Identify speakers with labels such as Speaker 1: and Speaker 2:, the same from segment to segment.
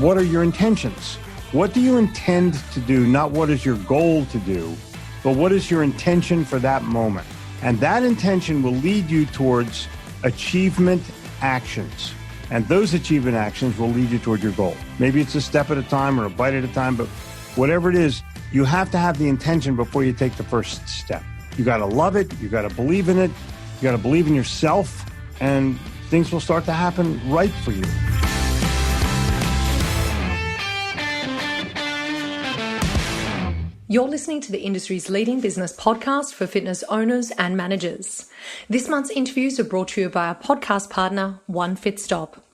Speaker 1: what are your intentions? What do you intend to do? Not what is your goal to do, but what is your intention for that moment? And that intention will lead you towards achievement actions. And those achievement actions will lead you toward your goal. Maybe it's a step at a time or a bite at a time, but whatever it is, you have to have the intention before you take the first step. You got to love it. You got to believe in it. You got to believe in yourself, and things will start to happen right for you.
Speaker 2: You're listening to the industry's leading business podcast for fitness owners and managers. This month's interviews are brought to you by our podcast partner, One Fit Stop.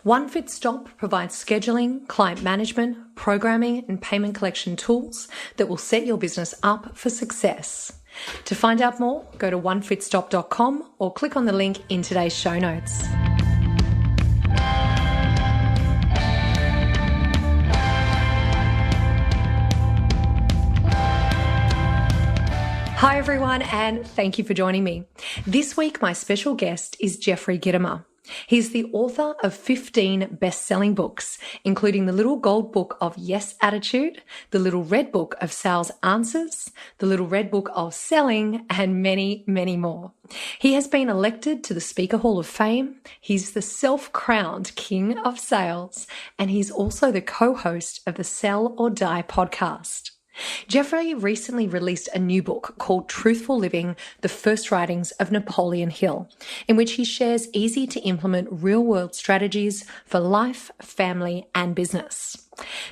Speaker 2: One Fit Stop provides scheduling, client management, programming, and payment collection tools that will set your business up for success. To find out more, go to onefitstop.com or click on the link in today's show notes. Hi everyone, and thank you for joining me. This week, my special guest is Jeffrey Gitomer. He's the author of 15 best-selling books, including the Little Gold Book of Yes Attitude, the Little Red Book of Sales Answers, the Little Red Book of Selling, and many, many more. He has been elected to the Speaker Hall of Fame. He's the self-crowned King of Sales, and he's also the co-host of the Sell or Die podcast. Jeffrey recently released a new book called Truthful Living, The First Writings of Napoleon Hill, in which he shares easy to implement real-world strategies for life, family, and business.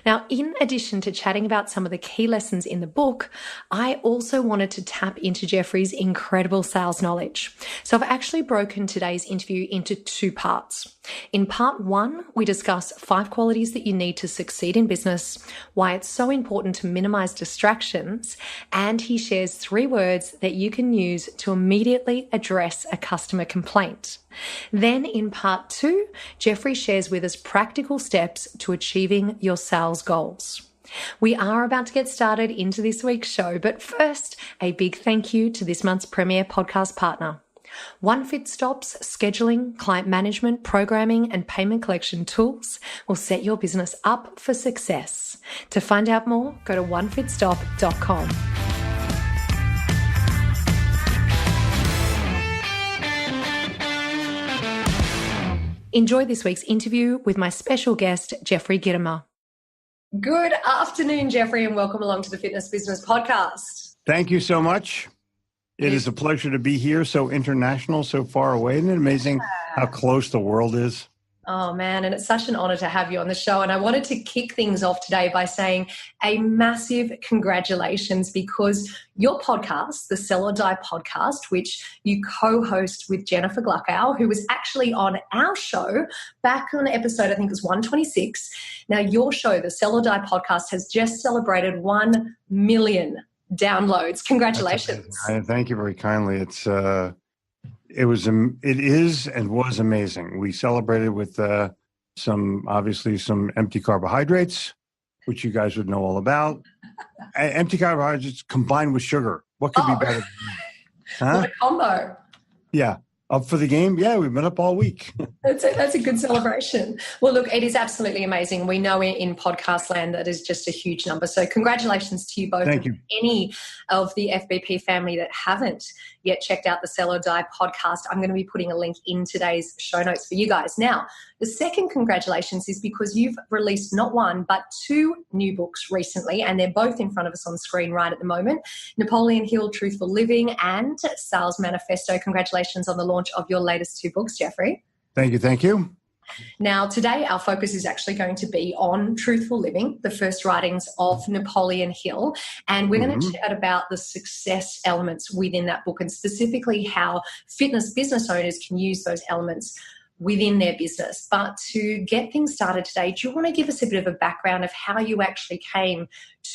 Speaker 2: Now, in addition to chatting about some of the key lessons in the book, I also wanted to tap into Jeffrey's incredible sales knowledge. So I've actually broken today's interview into two parts. In part one, we discuss 5 qualities that you need to succeed in business, why it's so important to minimize distractions, and he shares 3 words that you can use to immediately address a customer complaint. Then in part 2, Jeffrey shares with us practical steps to achieving your sales goals. We are about to get started into this week's show, but first, a big thank you to this month's premier podcast partner. One Fit Stop's scheduling, client management, programming, and payment collection tools will set your business up for success. To find out more, go to onefitstop.com. Enjoy this week's interview with my special guest, Jeffrey Gitomer. Good afternoon, Jeffrey, and welcome along to the Fitness Business Podcast.
Speaker 1: Thank you so much. It is a pleasure to be here, so international, so far away. Isn't it amazing how close the world is?
Speaker 2: Oh, man, and it's such an honor to have you on the show. And I wanted to kick things off today by saying a massive congratulations, because your podcast, the Sell or Die podcast, which you co-host with Jennifer Gluckow, who was actually on our show back on episode, I think it was 126. Now, your show, the Sell or Die podcast, has just celebrated 1 million downloads. Congratulations.
Speaker 1: Thank you very kindly. It is and was amazing. We celebrated with some empty carbohydrates, which you guys would know all about. Empty carbohydrates combined with sugar. What could be better than that? Huh?
Speaker 2: What a combo.
Speaker 1: Yeah. Up for the game? Yeah, we've been up all week.
Speaker 2: That's a good celebration. Well, look, it is absolutely amazing. We know in podcast land that is just a huge number. So congratulations to you both.
Speaker 1: Thank you.
Speaker 2: Any of the FBP family that haven't yet checked out the Sell or Die podcast, I'm going to be putting a link in today's show notes for you guys. Now, the second congratulations is because you've released not 1, but 2 new books recently, and they're both in front of us on screen right at the moment. Napoleon Hill, Truthful Living, and Sales Manifesto. Congratulations on the launch of your latest 2 books, Jeffrey.
Speaker 1: Thank you. Thank you.
Speaker 2: Now, today our focus is actually going to be on Truthful Living, the first writings of Napoleon Hill. And we're going to chat about the success elements within that book, and specifically how fitness business owners can use those elements within their business. But to get things started today, do you want to give us a bit of a background of how you actually came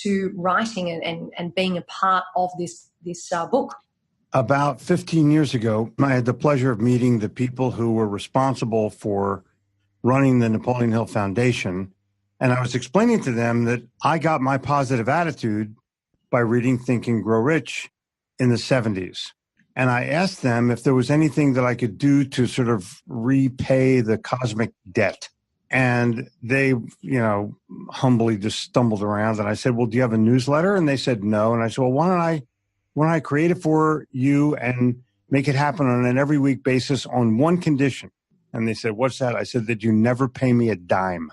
Speaker 2: to writing and being a part of this book?
Speaker 1: About 15 years ago, I had the pleasure of meeting the people who were responsible for running the Napoleon Hill Foundation. And I was explaining to them that I got my positive attitude by reading Think and Grow Rich in the 70s. And I asked them if there was anything that I could do to sort of repay the cosmic debt. And they, humbly just stumbled around. And I said, well, do you have a newsletter? And they said, no. And I said, well, why don't I create it for you and make it happen on an every week basis on one condition? And they said, what's that? I said, that you never pay me a dime.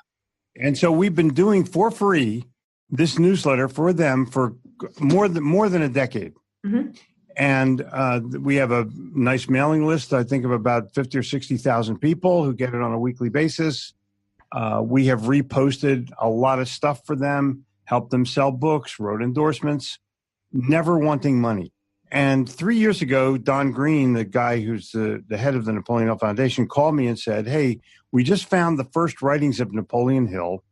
Speaker 1: And so we've been doing for free this newsletter for them for more than a decade. Mm-hmm. And we have a nice mailing list, I think, of about 50 or 60,000 people who get it on a weekly basis. We have reposted a lot of stuff for them, helped them sell books, wrote endorsements, never wanting money. And 3 years ago, Don Green, the guy who's the head of the Napoleon Hill Foundation, called me and said, hey, we just found the first writings of Napoleon Hill.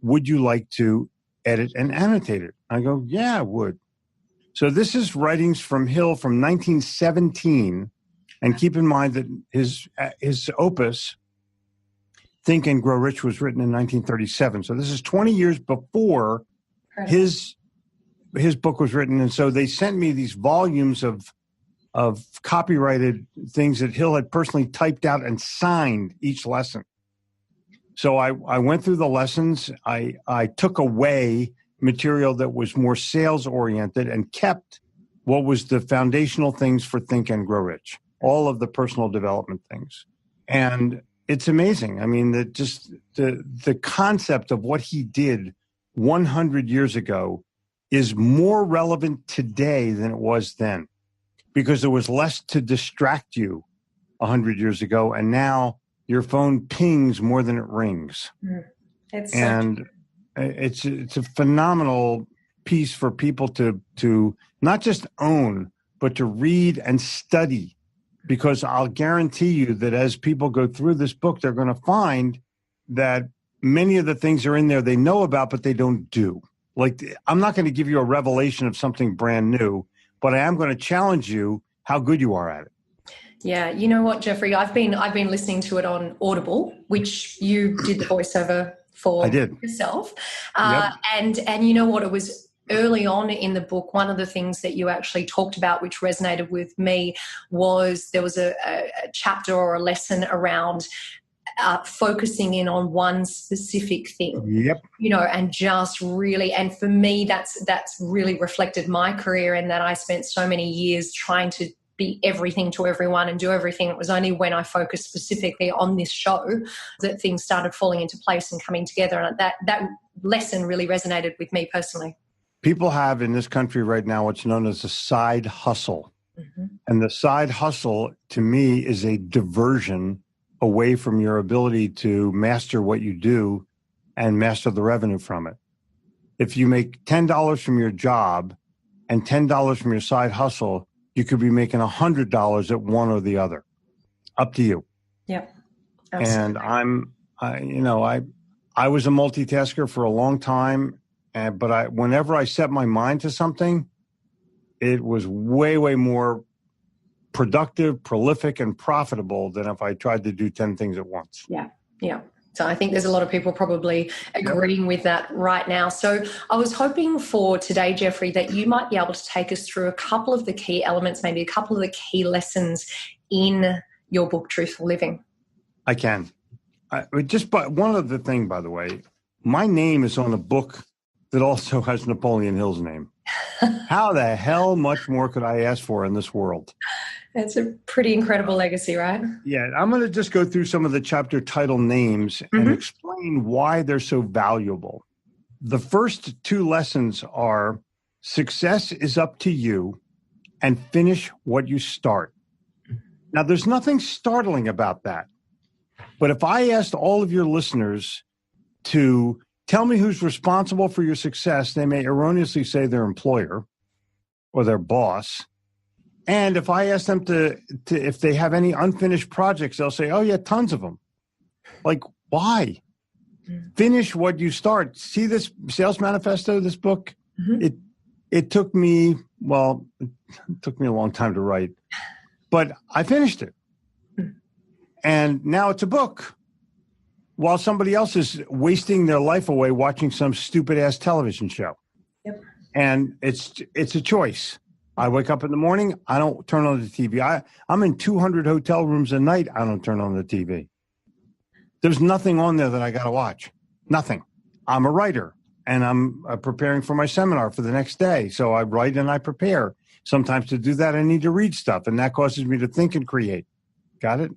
Speaker 1: Would you like to edit and annotate it? I go, yeah, I would. So this is writings from Hill from 1917. And keep in mind that his opus, Think and Grow Rich, was written in 1937. So this is 20 years before his book was written. And so they sent me these volumes of copyrighted things that Hill had personally typed out and signed each lesson. So I went through the lessons. I took away material that was more sales oriented and kept what was the foundational things for Think and Grow Rich, all of the personal development things. And it's amazing. I mean, the concept of what he did 100 years ago is more relevant today than it was then, because there was less to distract you 100 years ago, and now your phone pings more than it rings. It's a phenomenal piece for people to not just own, but to read and study, because I'll guarantee you that as people go through this book, they're going to find that many of the things are in there they know about, but they don't do. Like, I'm not going to give you a revelation of something brand new, but I am going to challenge you how good you are at it.
Speaker 2: Yeah, you know what, Jeffrey? I've been listening to it on Audible, which you did the voiceover for.
Speaker 1: I did.
Speaker 2: Yourself.
Speaker 1: Yep.
Speaker 2: And you know what? It was early on in the book, one of the things that you actually talked about, which resonated with me, was there was a chapter or a lesson around focusing in on one specific thing.
Speaker 1: Yep.
Speaker 2: And just really, and for me, that's really reflected my career, in that I spent so many years trying to be everything to everyone and do everything. It was only when I focused specifically on this show that things started falling into place and coming together. And that lesson really resonated with me personally.
Speaker 1: People have in this country right now what's known as a side hustle. Mm-hmm. And the side hustle, to me, is a diversion away from your ability to master what you do and master the revenue from it. If you make $10 from your job and $10 from your side hustle, you could be making $100 at one or the other. Up to you.
Speaker 2: Yep.
Speaker 1: Absolutely. And I was a multitasker for a long time, but whenever I set my mind to something, it was way, way more productive, prolific, and profitable than if I tried to do 10 things at once.
Speaker 2: Yeah. Yeah. So I think there's a lot of people probably agreeing with that right now. So I was hoping for today, Jeffrey, that you might be able to take us through a couple of the key elements, maybe a couple of the key lessons in your book, Truthful Living.
Speaker 1: I can. But one other thing, by the way, my name is on a book that also has Napoleon Hill's name. How the hell much more could I ask for in this world?
Speaker 2: That's a pretty incredible legacy, right?
Speaker 1: Yeah, I'm going to just go through some of the chapter title names and explain why they're so valuable. The first two lessons are: success is up to you, and finish what you start. Now, there's nothing startling about that. But if I asked all of your listeners to tell me who's responsible for your success, they may erroneously say their employer or their boss. And if I ask them to if they have any unfinished projects, they'll say, oh, yeah, tons of them. Like, why? Finish what you start. See this sales manifesto, this book? Mm-hmm. It took me a long time to write, but I finished it. And now it's a book, while somebody else is wasting their life away watching some stupid-ass television show. Yep. And it's a choice. I wake up in the morning, I don't turn on the TV. I'm in 200 hotel rooms a night, I don't turn on the TV. There's nothing on there that I got to watch. Nothing. I'm a writer, and I'm preparing for my seminar for the next day. So I write and I prepare. Sometimes to do that, I need to read stuff, and that causes me to think and create. Got it?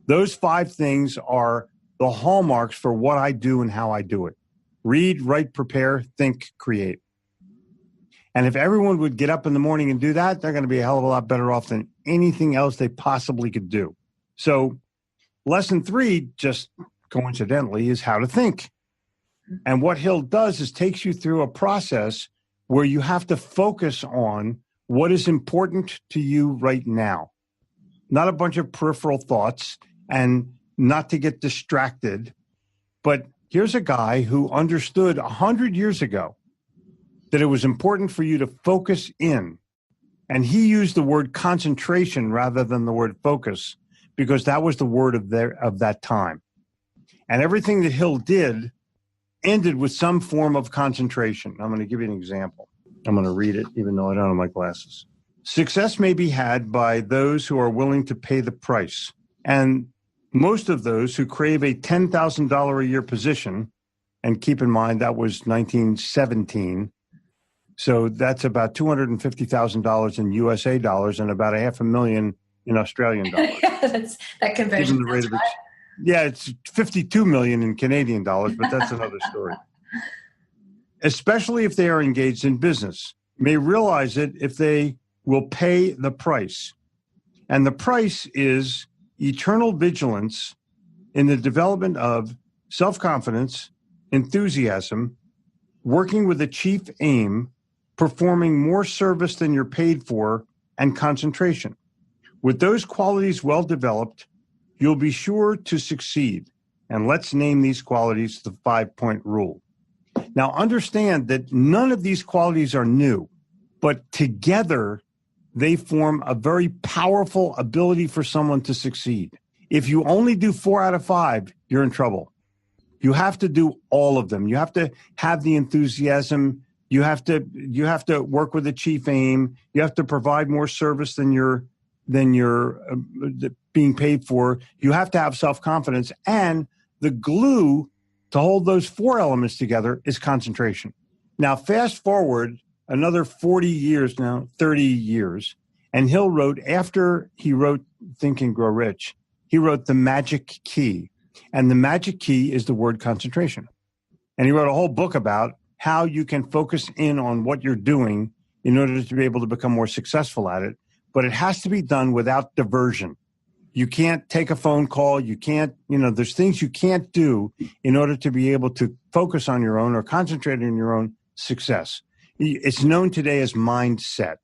Speaker 1: Those 5 things are the hallmarks for what I do and how I do it. Read, write, prepare, think, create. And if everyone would get up in the morning and do that, they're going to be a hell of a lot better off than anything else they possibly could do. So lesson 3, just coincidentally, is how to think. And what Hill does is takes you through a process where you have to focus on what is important to you right now. Not a bunch of peripheral thoughts and not to get distracted. But here's a guy who understood 100 years ago that it was important for you to focus in. And he used the word concentration rather than the word focus because that was the word of that time. And everything that Hill did ended with some form of concentration. I'm going to give you an example. I'm going to read it even though I don't have my glasses. Success may be had by those who are willing to pay the price. And most of those who crave a $10,000 a year position, and keep in mind that was 1917, so that's about $250,000 in USA dollars and about $500,000 in Australian dollars.
Speaker 2: That conversion. Right.
Speaker 1: Yeah, it's 52 million in Canadian dollars, but that's another story. Especially if they are engaged in business, may realize it if they will pay the price. And the price is eternal vigilance in the development of self-confidence, enthusiasm, working with a chief aim, performing more service than you're paid for, and concentration. With those qualities well developed, you'll be sure to succeed. And let's name these qualities the 5-point rule. Now, understand that none of these qualities are new, but together they form a very powerful ability for someone to succeed. If you only do 4 out of 5, you're in trouble. You have to do all of them. You have to have the enthusiasm. You have to work with a chief aim. You have to provide more service than you're being paid for. You have to have self-confidence. And the glue to hold those 4 elements together is concentration. Now, fast forward another 40 years now, 30 years, and Hill wrote, after he wrote Think and Grow Rich, he wrote The Magic Key. And the magic key is the word concentration. And he wrote a whole book about how you can focus in on what you're doing in order to be able to become more successful at it. But it has to be done without diversion. You can't take a phone call. You can't, there's things you can't do in order to be able to focus on your own or concentrate on your own success. It's known today as mindset.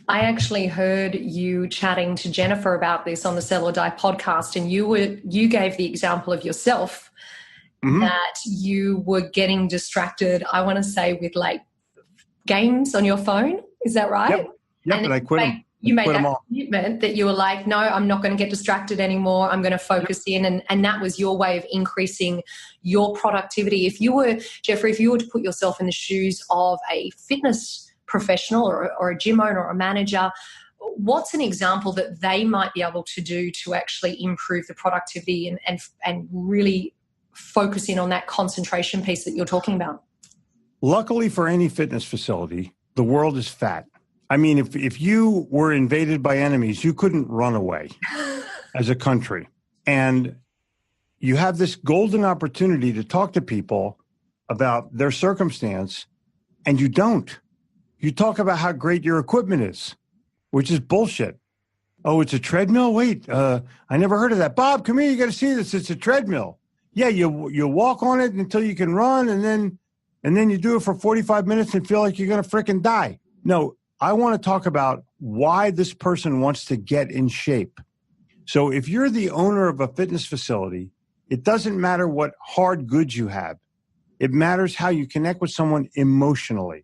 Speaker 2: I actually heard you chatting to Jennifer about this on the Sell or Die podcast, and you gave the example of yourself that you were getting distracted, I want to say, with like games on your phone. Is that right?
Speaker 1: Yep, and I quit them.
Speaker 2: You made that commitment that you were like, no, I'm not going to get distracted anymore. I'm going to focus in. And that was your way of increasing your productivity. Jeffrey, if you were to put yourself in the shoes of a fitness professional or a gym owner or a manager, what's an example that they might be able to do to actually improve the productivity and really focus in on that concentration piece that you're talking about?
Speaker 1: Luckily for any fitness facility, the world is fat. I mean, if you were invaded by enemies, you couldn't run away as a country. And you have this golden opportunity to talk to people about their circumstance, and you don't. You talk about how great your equipment is, which is bullshit. Oh, it's a treadmill? Wait, I never heard of that. Bob, come here. You got to see this. It's a treadmill. Yeah, you walk on it until you can run, and then you do it for 45 minutes and feel like you're going to frickin' die. No, I want to talk about why this person wants to get in shape. So if you're the owner of a fitness facility, it doesn't matter what hard goods you have. It matters how you connect with someone emotionally.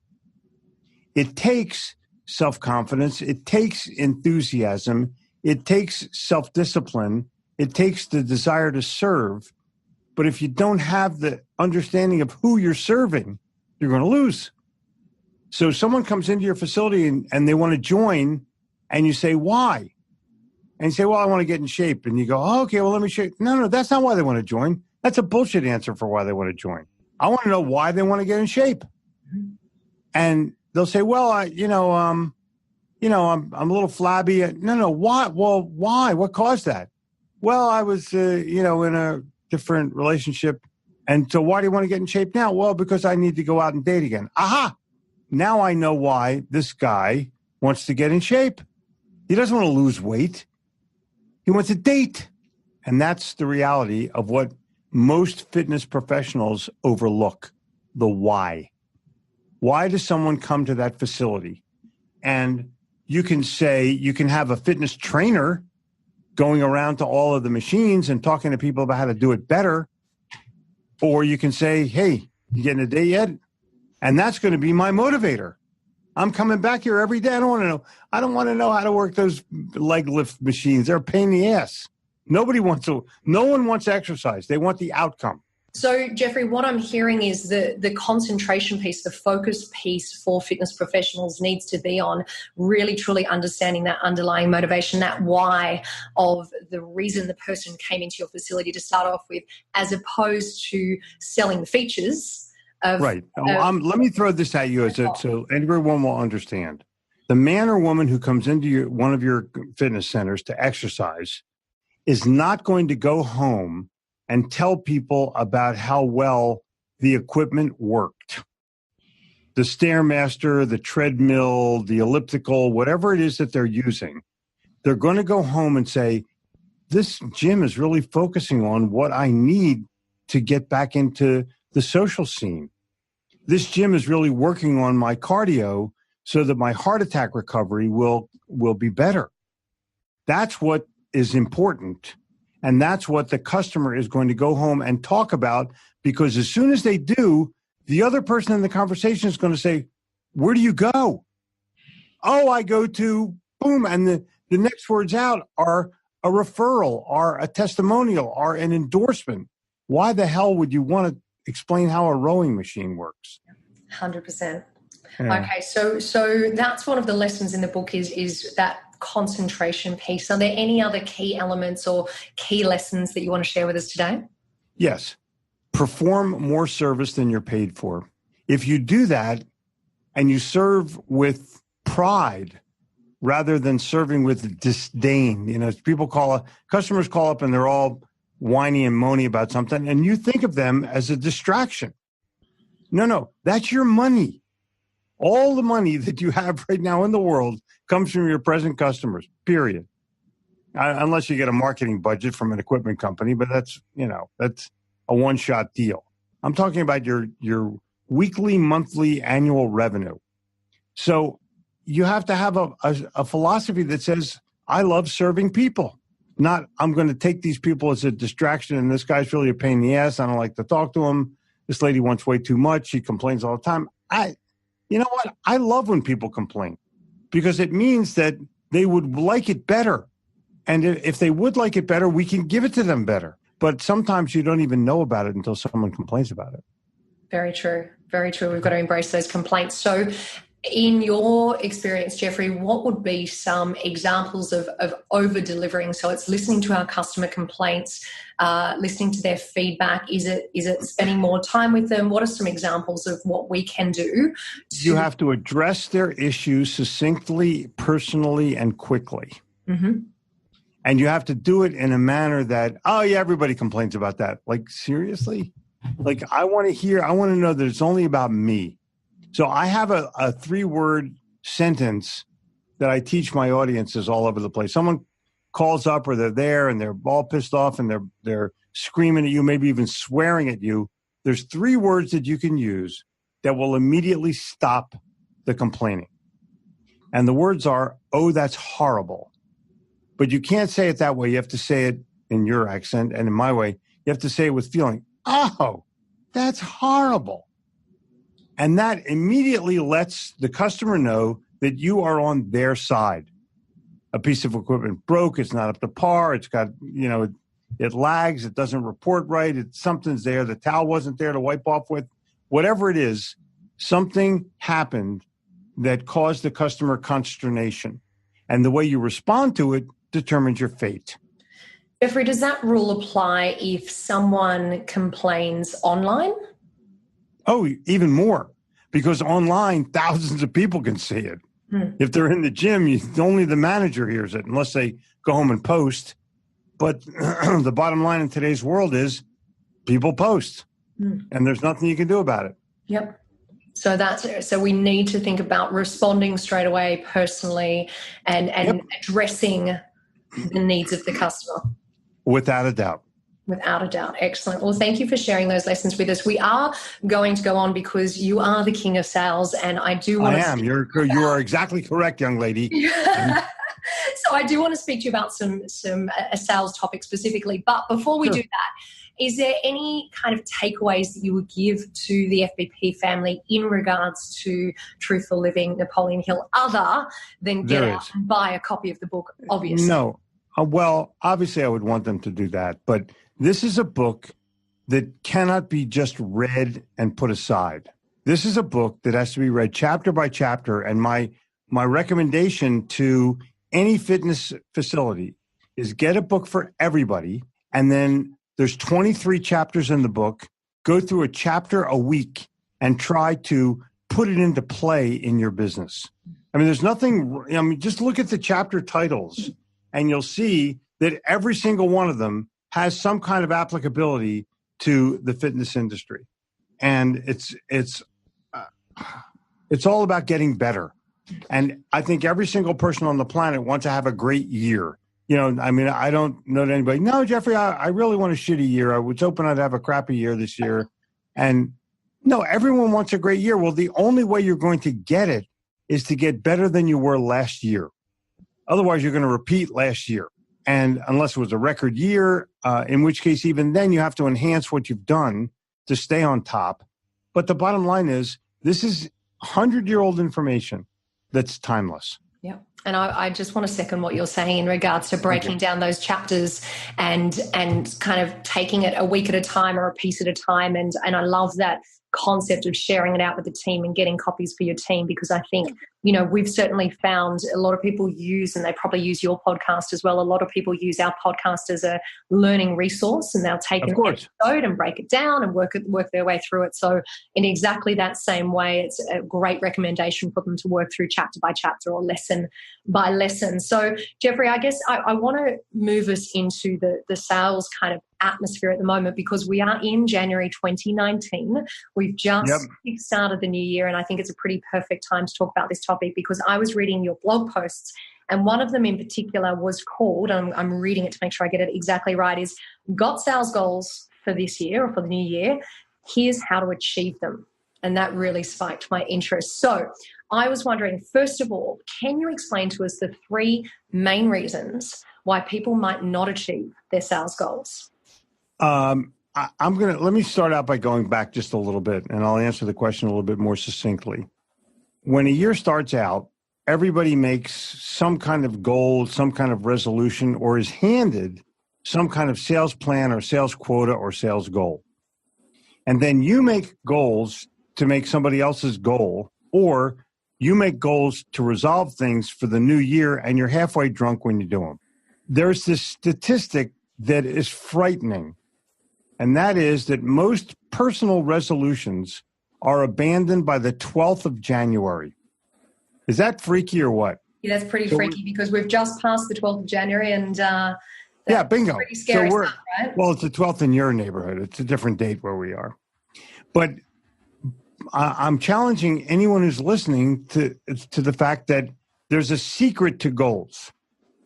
Speaker 1: It takes self-confidence. It takes enthusiasm. It takes self-discipline. It takes the desire to serve. But if you don't have the understanding of who you're serving, you're going to lose. So someone comes into your facility and they want to join, and you say, why? And you say, well, I want to get in shape. And you go, oh, okay, well, let me show you. No, that's not why they want to join. That's a bullshit answer for why they want to join. I want to know why they want to get in shape. And they'll say, well, I'm a little flabby. No, why? Well, why? What caused that? Well, I was, in a different relationship. And so why do you want to get in shape now? Well, because I need to go out and date again. Aha! Now I know why this guy wants to get in shape. He doesn't want to lose weight. He wants to date. And that's the reality of what most fitness professionals overlook, the why. Why does someone come to that facility? And you can have a fitness trainer going around to all of the machines and talking to people about how to do it better. Or you can say, hey, you getting a date yet? And that's going to be my motivator. I'm coming back here every day. I don't want to know how to work those leg lift machines. They're a pain in the ass. No one wants exercise. They want the outcome.
Speaker 2: So, Jeffrey, what I'm hearing is the concentration piece, the focus piece for fitness professionals needs to be on really, truly understanding that underlying motivation, that why of the reason the person came into your facility to start off with, as opposed to selling the features.
Speaker 1: Right. Let me throw this at you so everyone will understand. The man or woman who comes into one of your fitness centers to exercise is not going to go home and tell people about how well the equipment worked. The Stairmaster, the treadmill, the elliptical, whatever it is that they're using, they're going to go home and say, this gym is really focusing on what I need to get back into the social scene. This gym is really working on my cardio so that my heart attack recovery will be better. That's what is important. And that's what the customer is going to go home and talk about, because as soon as they do, the other person in the conversation is going to say, where do you go? Oh, I go to boom. And the next words out are a referral, are a testimonial, are an endorsement. Why the hell would you want to explain how a rowing machine works?
Speaker 2: 100%.
Speaker 1: Yeah.
Speaker 2: Okay, so that's one of the lessons in the book is that concentration piece. Are there any other key elements or key lessons that you want to share with us today?
Speaker 1: Yes. Perform more service than you're paid for. If you do that and you serve with pride rather than serving with disdain, customers call up and they're all whiny and moany about something, and you think of them as a distraction. No, that's your money. All the money that you have right now in the world comes from your present customers, period. Unless you get a marketing budget from an equipment company, but that's a one-shot deal. I'm talking about your weekly, monthly, annual revenue. So you have to have a philosophy that says, I love serving people. Not, I'm going to take these people as a distraction, and this guy's really a pain in the ass. I don't like to talk to him. This lady wants way too much. She complains all the time. You know what? I love when people complain, because it means that they would like it better. And if they would like it better, we can give it to them better. But sometimes you don't even know about it until someone complains about it.
Speaker 2: Very true. Very true. We've got to embrace those complaints. So in your experience, Jeffrey, what would be some examples of over-delivering? So it's listening to our customer complaints, listening to their feedback. Is it spending more time with them? What are some examples of what we can do?
Speaker 1: You have to address their issues succinctly, personally, and quickly.
Speaker 2: Mm-hmm.
Speaker 1: And you have to do it in a manner that, oh, yeah, everybody complains about that. Like, seriously? Like, I want to know that it's only about me. So I have a 3-word sentence that I teach my audiences all over the place. Someone calls up or they're there and they're all pissed off and they're screaming at you, maybe even swearing at you. There's 3 words that you can use that will immediately stop the complaining. And the words are, oh, that's horrible. But you can't say it that way. You have to say it in your accent, and in my way, you have to say it with feeling. Oh, that's horrible. And that immediately lets the customer know that you are on their side. A piece of equipment broke, it's not up to par, it's got, it lags, it doesn't report right, something's there, the towel wasn't there to wipe off with. Whatever it is, something happened that caused the customer consternation. And the way you respond to it determines your fate.
Speaker 2: Jeffrey, does that rule apply if someone complains online?
Speaker 1: Oh, even more, because online, thousands of people can see it. If they're in the gym, only the manager hears it, unless they go home and post. But the bottom line in today's world is people post, and there's nothing you can do about it.
Speaker 2: Yep. So we need to think about responding straight away personally and addressing the needs of the customer.
Speaker 1: Without a doubt.
Speaker 2: Without a doubt. Excellent. Well, thank you for sharing those lessons with us. We are going to go on because you are the king of sales, and I do want to...
Speaker 1: I am. You are exactly correct, young lady.
Speaker 2: So I do want to speak to you about some a sales topic specifically. But before we do that, is there any kind of takeaways that you would give to the FBP family in regards to Truthful Living, Napoleon Hill, other than get out and buy a copy of the book, obviously?
Speaker 1: No. Well, obviously I would want them to do that, but this is a book that cannot be just read and put aside. This is a book that has to be read chapter by chapter, and my recommendation to any fitness facility is get a book for everybody, and then there's 23 chapters in the book. Go through a chapter a week and try to put it into play in your business. I mean, there's nothing, just look at the chapter titles and you'll see that every single one of them has some kind of applicability to the fitness industry. And it's all about getting better. And I think every single person on the planet wants to have a great year. I don't know anybody. No, Jeffrey, I really want a shitty year. I was hoping I'd have a crappy year this year. And no, everyone wants a great year. Well, the only way you're going to get it is to get better than you were last year. Otherwise, you're going to repeat last year. And unless it was a record year, in which case, even then, you have to enhance what you've done to stay on top. But the bottom line is, this is 100-year-old information that's timeless.
Speaker 2: Yeah. And I just want to second what you're saying in regards to breaking down those chapters and kind of taking it a week at a time or a piece at a time. And I love that concept of sharing it out with the team and getting copies for your team, because I think, we've certainly found a lot of people use, and they probably use your podcast as well, a lot of people use our podcast as a learning resource, and they'll take an episode and break it down and work their way through it. So in exactly that same way, it's a great recommendation for them to work through chapter by chapter or lesson by lesson. So Jeffrey, I guess I want to move us into the sales kind of atmosphere at the moment, because we are in January 2019. We've just started the new year, and I think it's a pretty perfect time to talk about this topic, because I was reading your blog posts, and one of them in particular was called, I'm reading it to make sure I get it exactly right, is got sales goals for this year or for the new year. Here's how to achieve them. And that really spiked my interest. So I was wondering, first of all, can you explain to us the 3 main reasons why people might not achieve their sales goals?
Speaker 1: Let me start out by going back just a little bit, and I'll answer the question a little bit more succinctly. When a year starts out, everybody makes some kind of goal, some kind of resolution, or is handed some kind of sales plan or sales quota or sales goal. And then you make goals to make somebody else's goal, or you make goals to resolve things for the new year, and you're halfway drunk when you do them. There's this statistic that is frightening, and that is that most personal resolutions are abandoned by the 12th of January. Is that freaky or what?
Speaker 2: Yeah, that's pretty freaky, because we've just passed the 12th of January, and
Speaker 1: bingo.
Speaker 2: Pretty scary stuff, right?
Speaker 1: Well, it's the 12th in your neighborhood. It's a different date where we are. But I'm challenging anyone who's listening to the fact that there's a secret to goals.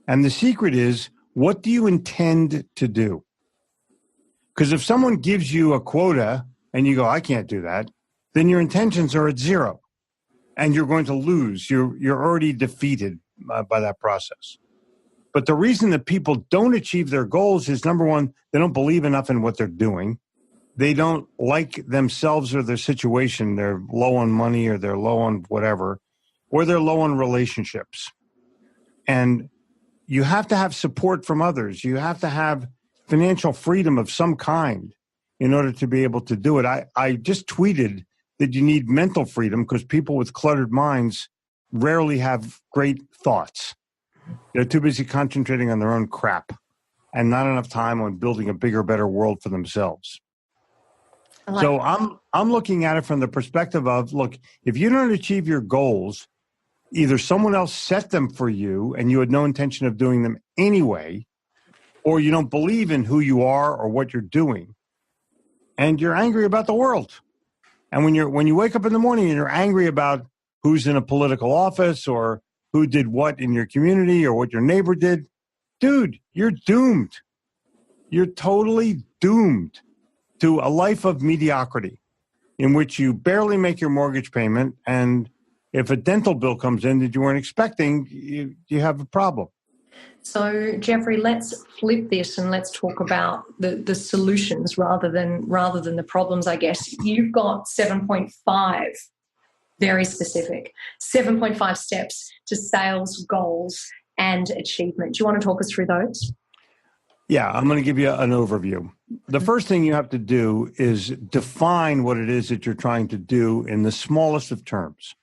Speaker 1: And the secret is, what do you intend to do? Because if someone gives you a quota and you go, I can't do that, then your intentions are at 0 and you're going to lose. You're already defeated by that process. But the reason that people don't achieve their goals is, number one, they don't believe enough in what they're doing. They don't like themselves or their situation. They're low on money, or they're low on whatever, or they're low on relationships. And you have to have support from others. You have to have financial freedom of some kind in order to be able to do it. I just tweeted that you need mental freedom, because people with cluttered minds rarely have great thoughts. They're too busy concentrating on their own crap and not enough time on building a bigger, better world for themselves. So I'm looking at it from the perspective of, look, if you don't achieve your goals, either someone else set them for you and you had no intention of doing them anyway, or you don't believe in who you are or what you're doing, and you're angry about the world. And when you wake up in the morning and you're angry about who's in a political office or who did what in your community or what your neighbor did, dude, you're doomed. You're totally doomed to a life of mediocrity in which you barely make your mortgage payment. And if a dental bill comes in that you weren't expecting, you have a problem.
Speaker 2: So, Jeffrey, let's flip this and let's talk about the solutions rather than the problems, I guess. You've got 7.5, very specific, 7.5 steps to sales goals and achievement. Do you want to talk us through those?
Speaker 1: Yeah, I'm going to give you an overview. The first thing you have to do is define what it is that you're trying to do in the smallest of terms.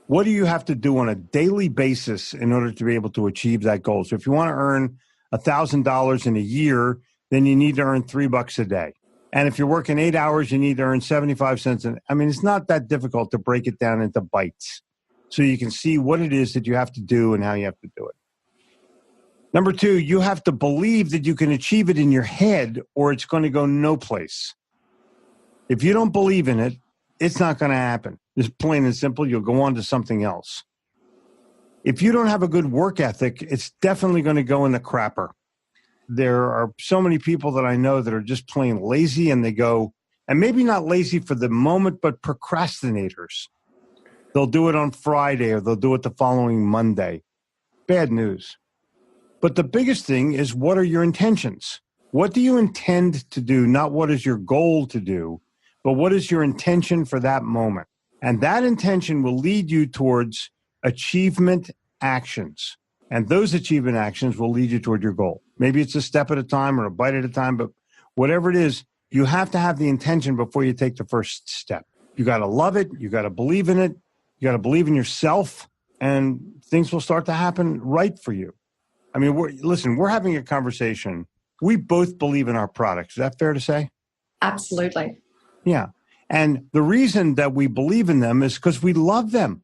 Speaker 1: What do you have to do on a daily basis in order to be able to achieve that goal? So if you want to earn $1,000 in a year, then you need to earn $3 a day. And if you're working 8 hours, you need to earn 75 cents. It's not that difficult to break it down into bites so you can see what it is that you have to do and how you have to do it. Number two, you have to believe that you can achieve it in your head or it's going to go no place. If you don't believe in it, it's not going to happen. It's plain and simple. You'll go on to something else. If you don't have a good work ethic, it's definitely going to go in the crapper. There are so many people that I know that are just plain lazy, and they go, and maybe not lazy for the moment, but procrastinators. They'll do it on Friday or they'll do it the following Monday. Bad news. But the biggest thing is, what are your intentions? What do you intend to do? Not what is your goal to do, but what is your intention for that moment? And that intention will lead you towards achievement actions. And those achievement actions will lead you toward your goal. Maybe it's a step at a time or a bite at a time, but whatever it is, you have to have the intention before you take the first step. You got to love it. You got to believe in it. You got to believe in yourself, and things will start to happen right for you. We're having a conversation. We both believe in our products. Is that fair to say?
Speaker 2: Absolutely.
Speaker 1: Yeah. And the reason that we believe in them is because we love them.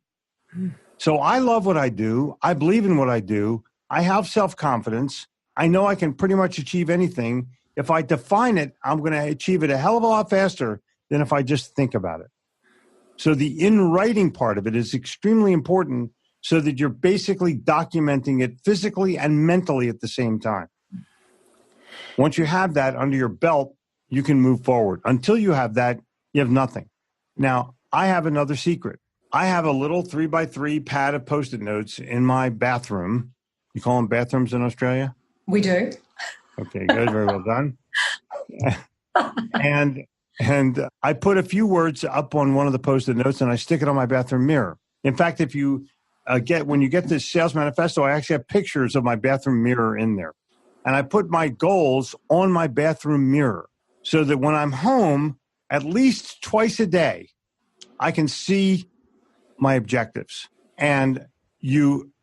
Speaker 1: So I love what I do. I believe in what I do. I have self-confidence. I know I can pretty much achieve anything. If I define it, I'm going to achieve it a hell of a lot faster than if I just think about it. So the in writing part of it is extremely important so that you're basically documenting it physically and mentally at the same time. Once you have that under your belt, you can move forward. Until you have that, you have nothing. Now, I have another secret. I have a little 3x3 pad of Post-it notes in my bathroom. You call them bathrooms in Australia?
Speaker 2: We do.
Speaker 1: Okay, good. Very well done. And I put a few words up on one of the Post-it notes and I stick it on my bathroom mirror. In fact, if you when you get this sales manifesto, I actually have pictures of my bathroom mirror in there. And I put my goals on my bathroom mirror so that when I'm home, at least twice a day, I can see my objectives. And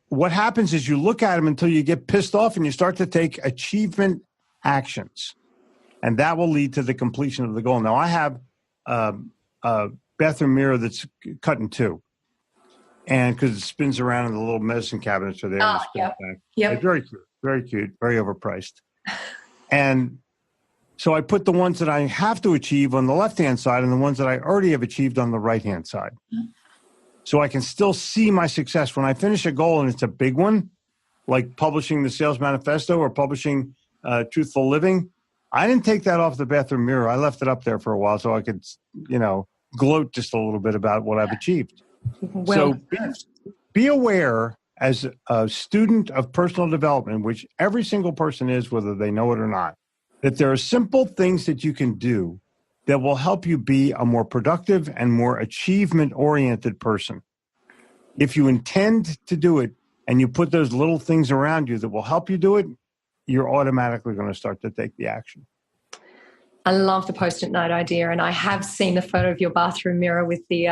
Speaker 1: what happens is you look at them until you get pissed off and you start to take achievement actions. And that will lead to the completion of the goal. Now, I have a bathroom mirror that's cut in two. And because it spins around in the little medicine cabinets are there.
Speaker 2: Yep.
Speaker 1: It's very cute, very overpriced. And so I put the ones that I have to achieve on the left-hand side and the ones that I already have achieved on the right-hand side. So I can still see my success. When I finish a goal and it's a big one, like publishing the sales manifesto or publishing Truthful Living, I didn't take that off the bathroom mirror. I left it up there for a while so I could, gloat just a little bit about what I've achieved.
Speaker 2: Well,
Speaker 1: so be aware as a student of personal development, which every single person is, whether they know it or not, that there are simple things that you can do that will help you be a more productive and more achievement-oriented person. If you intend to do it and you put those little things around you that will help you do it, you're automatically going to start to take the action.
Speaker 2: I love the Post-it note idea, and I have seen the photo of your bathroom mirror with the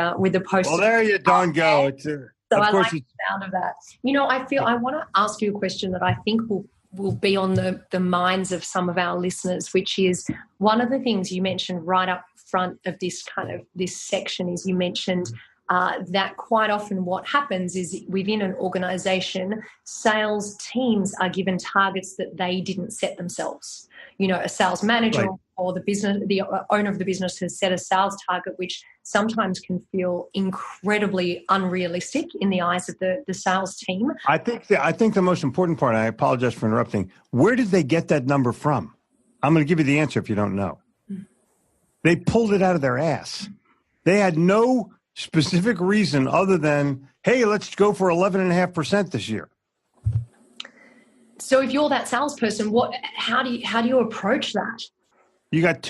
Speaker 2: Post-it.
Speaker 1: Well, there you don't go.
Speaker 2: So
Speaker 1: of
Speaker 2: I
Speaker 1: course
Speaker 2: like the sound of that. You know, I want to ask you a question that I think will be on the minds of some of our listeners, which is one of the things you mentioned right up front of this section is you mentioned that quite often what happens is within an organization, sales teams are given targets that they didn't set themselves. You know, a sales manager
Speaker 1: Right.
Speaker 2: or the owner of the business has set a sales target, which sometimes can feel incredibly unrealistic in the eyes of the sales team.
Speaker 1: I think the most important part, and I apologize for interrupting, where did they get that number from? I'm going to give you the answer if you don't know. They pulled it out of their ass. They had no specific reason other than, hey, let's go for 11.5% this year.
Speaker 2: So if you're that salesperson, how do you approach that?
Speaker 1: You have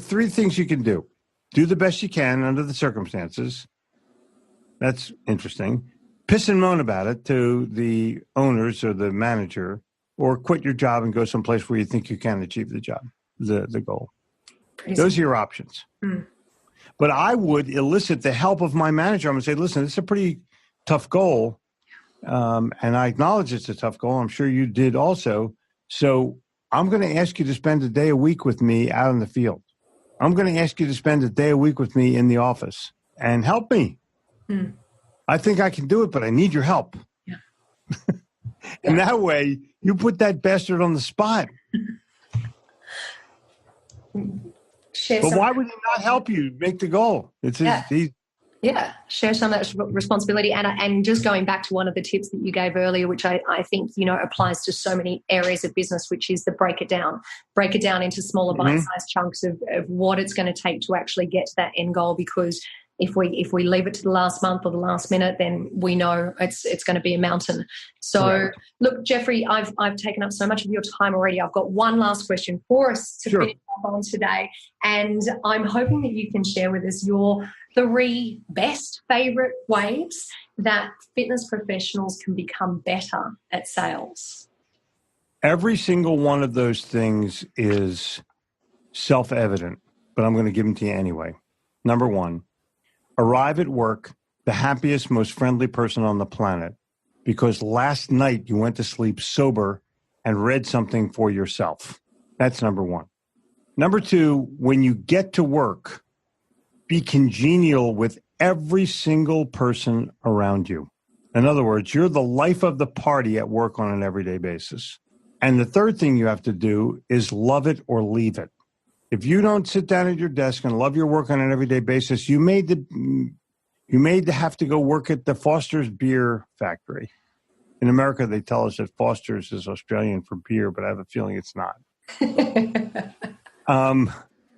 Speaker 1: three things you can do. Do the best you can under the circumstances. That's interesting. Piss and moan about it to the owners or the manager, or quit your job and go someplace where you think you can achieve the job, the goal. Those are your options. But I would elicit the help of my manager. I'm going to say, listen, it's a pretty tough goal. And I acknowledge it's a tough goal. I'm sure you did also. So I'm going to ask you to spend a day a week with me out in the field. I'm going to ask you to spend a day a week with me in the office and help me. I think I can do it, but I need your help.
Speaker 2: Yeah.
Speaker 1: And that way you put that bastard on the spot. But why would he not help you make the goal?
Speaker 2: Share some of that responsibility. And just going back to one of the tips that you gave earlier, which I think, you know, applies to so many areas of business, which is the break it down into smaller bite-sized chunks of what it's going to take to actually get to that end goal. Because if we leave it to the last month or the last minute, then we know it's going to be a mountain. So Look, Jeffrey, I've taken up so much of your time already. I've got one last question for us to finish up on today. And I'm hoping that you can share with us your 3 best favorite ways that fitness professionals can become better at sales.
Speaker 1: Every single one of those things is self-evident, but I'm going to give them to you anyway. Number 1, arrive at work the happiest, most friendly person on the planet because last night you went to sleep sober and read something for yourself. That's number 1. Number 2, when you get to work, be congenial with every single person around you. In other words, you're the life of the party at work on an everyday basis. And the third thing you have to do is love it or leave it. If you don't sit down at your desk and love your work on an everyday basis, you may have to go work at the Foster's Beer Factory. In America, they tell us that Foster's is Australian for beer, but I have a feeling it's not.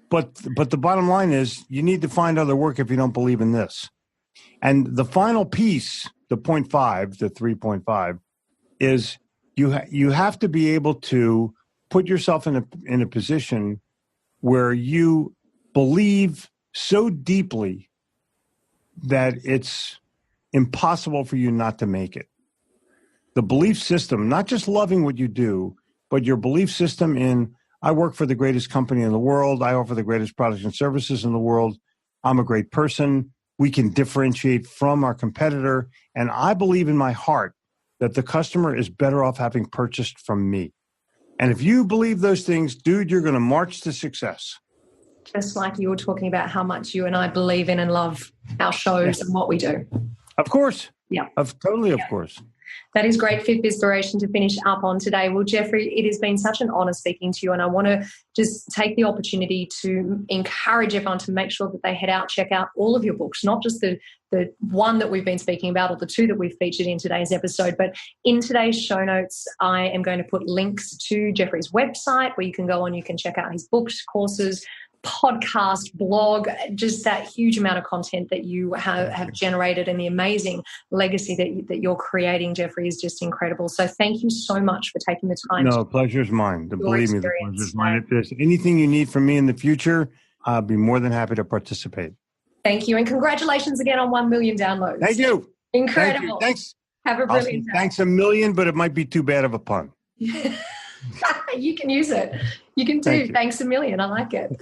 Speaker 1: But the bottom line is you need to find other work if you don't believe in this. And the final piece, the 0.5, the 3.5, is you have to be able to put yourself in a position where you believe so deeply that it's impossible for you not to make it. The belief system, not just loving what you do, but your belief system in, I work for the greatest company in the world, I offer the greatest products and services in the world, I'm a great person, we can differentiate from our competitor, and I believe in my heart that the customer is better off having purchased from me. And if you believe those things, dude, you're going to march to success.
Speaker 2: Just like you were talking about how much you and I believe in and love our shows and what we do.
Speaker 1: Of course.
Speaker 2: Yeah.
Speaker 1: Of course.
Speaker 2: That is great fifth inspiration to finish up on today. Well, Jeffrey, it has been such an honor speaking to you, and I want to just take the opportunity to encourage everyone to make sure that they head out, check out all of your books, not just the one that we've been speaking about or the 2 that we've featured in today's episode, but in today's show notes, I am going to put links to Jeffrey's website where you can go on, you can check out his books, courses, podcast, blog, just that huge amount of content that you have generated, and the amazing legacy that you're creating, Jeffrey, is just incredible. So thank you so much for taking the time.
Speaker 1: No, pleasure's mine. Believe me, the pleasure's mine. If there's anything you need from me in the future, I'll be more than happy to participate.
Speaker 2: Thank you. And congratulations again on 1 million downloads.
Speaker 1: Thank you.
Speaker 2: Incredible.
Speaker 1: Thank you. Thanks.
Speaker 2: Have a brilliant day.
Speaker 1: Thanks a million, but it might be too bad of a pun.
Speaker 2: You can use it. You can do thanks a million. I like it.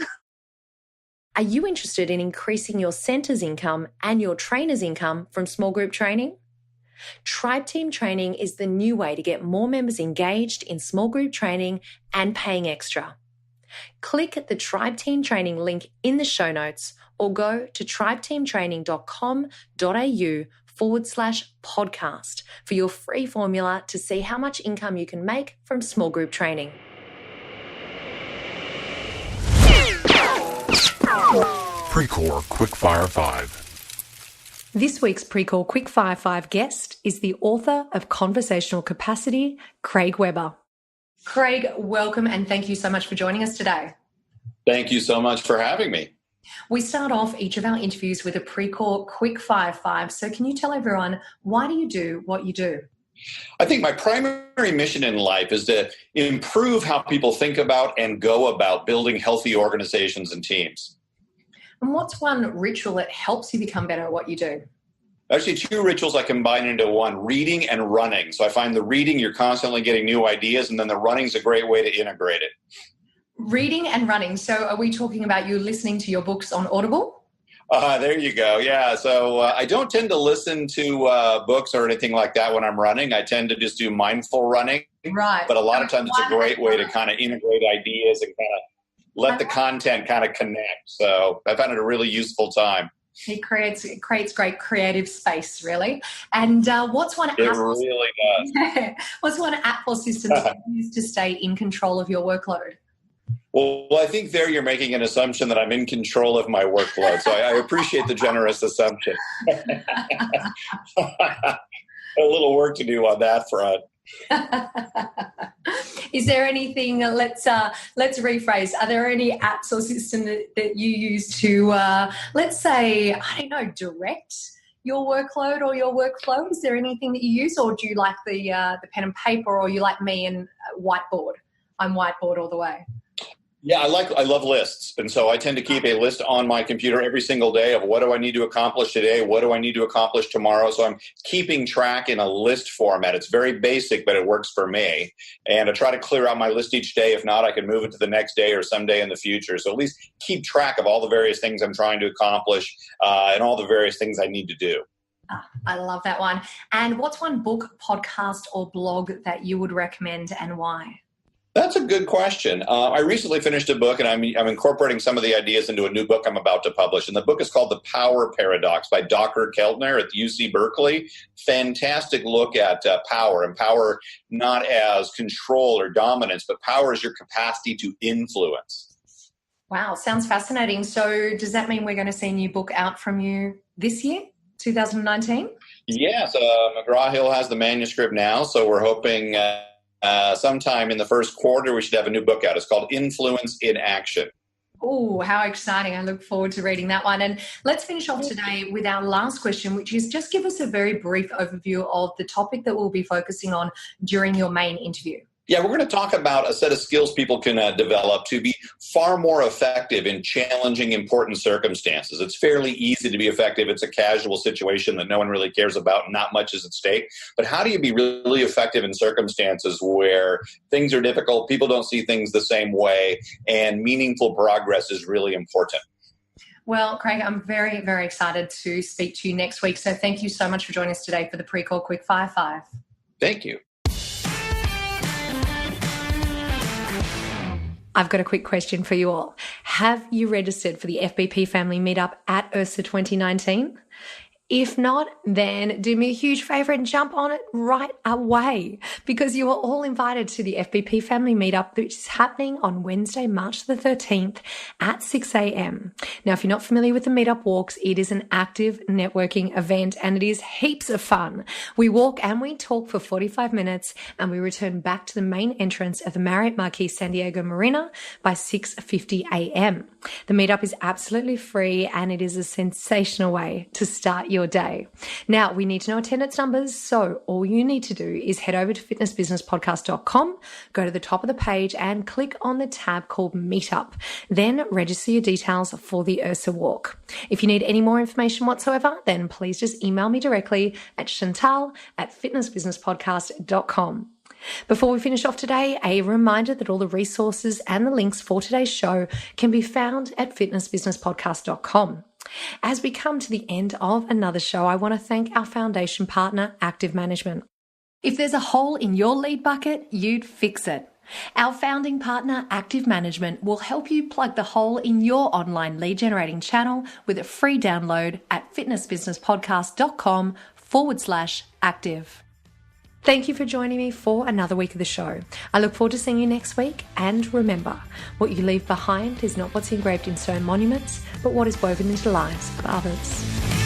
Speaker 2: Are you interested in increasing your centre's income and your trainer's income from small group training? Tribe Team Training is the new way to get more members engaged in small group training and paying extra. Click the Tribe Team Training link in the show notes or go to tribeteamtraining.com.au/podcast for your free formula to see how much income you can make from small group training.
Speaker 3: Pre-Core Quickfire 5.
Speaker 2: This week's Pre-Core Quickfire 5 guest is the author of Conversational Capacity, Craig Webber. Craig, welcome and thank you so much for joining us today.
Speaker 4: Thank you so much for having me.
Speaker 2: We start off each of our interviews with a Pre-Core Quickfire 5. So can you tell everyone, why do you do what you do?
Speaker 4: I think my primary mission in life is to improve how people think about and go about building healthy organizations and teams.
Speaker 2: And what's one ritual that helps you become better at what you do?
Speaker 4: Actually, two rituals I combine into one, reading and running. So I find the reading, you're constantly getting new ideas, and then the running is a great way to integrate it.
Speaker 2: Reading and running. So are we talking about you listening to your books on Audible?
Speaker 4: There you go. Yeah. So I don't tend to listen to books or anything like that when I'm running. I tend to just do mindful running.
Speaker 2: Right.
Speaker 4: But a lot of times it's a great way to kind of integrate ideas and kind of let the content kind of connect. So I found it a really useful time.
Speaker 2: It creates great creative space, really. And what's one app?
Speaker 4: It really does.
Speaker 2: What's one app or system that you use to stay in control of your workload?
Speaker 4: Well, I think there you're making an assumption that I'm in control of my workload. So I appreciate the generous assumption. A little work to do on that front.
Speaker 2: Is there anything, let's rephrase, are there any apps or systems that you use to, let's say, I don't know, direct your workload or your workflow? Is there anything that you use, or do you like the pen and paper, or you like me and whiteboard? I'm whiteboard all the way.
Speaker 4: Yeah, I love lists. And so I tend to keep a list on my computer every single day of what do I need to accomplish today? What do I need to accomplish tomorrow? So I'm keeping track in a list format. It's very basic, but it works for me. And I try to clear out my list each day. If not, I can move it to the next day or someday in the future. So at least keep track of all the various things I'm trying to accomplish and all the various things I need to do.
Speaker 2: I love that one. And what's one book, podcast, or blog that you would recommend and why?
Speaker 4: That's a good question. I recently finished a book, and I'm incorporating some of the ideas into a new book I'm about to publish. And the book is called The Power Paradox by Dr. Keltner at UC Berkeley. Fantastic look at power, and power not as control or dominance, but power is your capacity to influence.
Speaker 2: Wow, sounds fascinating. So does that mean we're going to see a new book out from you this year, 2019?
Speaker 4: Yes, McGraw-Hill has the manuscript now, so we're hoping sometime in the first quarter we should have a new book out. It's called Influence in Action.
Speaker 2: Oh, how exciting. I look forward to reading that one. And let's finish off today with our last question, which is just give us a very brief overview of the topic that we'll be focusing on during your main interview.
Speaker 4: Yeah, we're going to talk about a set of skills people can develop to be far more effective in challenging, important circumstances. It's fairly easy to be effective. It's a casual situation that no one really cares about and not much is at stake. But how do you be really effective in circumstances where things are difficult, people don't see things the same way, and meaningful progress is really important?
Speaker 2: Well, Craig, I'm very, very excited to speak to you next week. So thank you so much for joining us today for the Pre-Core Quickfire 5.
Speaker 4: Thank you.
Speaker 2: I've got a quick question for you all. Have you registered for the FBP Family Meetup at URSA 2019? If not, then do me a huge favor and jump on it right away, because you are all invited to the FBP Family Meetup, which is happening on Wednesday, March the 13th at 6 a.m. Now, if you're not familiar with the Meetup Walks, it is an active networking event and it is heaps of fun. We walk and we talk for 45 minutes and we return back to the main entrance of the Marriott Marquis San Diego Marina by 6:50 a.m. The meetup is absolutely free and it is a sensational way to start your day. Now, we need to know attendance numbers, so all you need to do is head over to fitnessbusinesspodcast.com, go to the top of the page and click on the tab called Meetup. Then register your details for the URSA walk. If you need any more information whatsoever, then please just email me directly at chantal@fitnessbusinesspodcast.com. Before we finish off today, a reminder that all the resources and the links for today's show can be found at fitnessbusinesspodcast.com. As we come to the end of another show, I want to thank our foundation partner, Active Management. If there's a hole in your lead bucket, you'd fix it. Our founding partner, Active Management, will help you plug the hole in your online lead generating channel with a free download at fitnessbusinesspodcast.com/active. Thank you for joining me for another week of the show. I look forward to seeing you next week. And remember, what you leave behind is not what's engraved in stone monuments, but what is woven into the lives of others.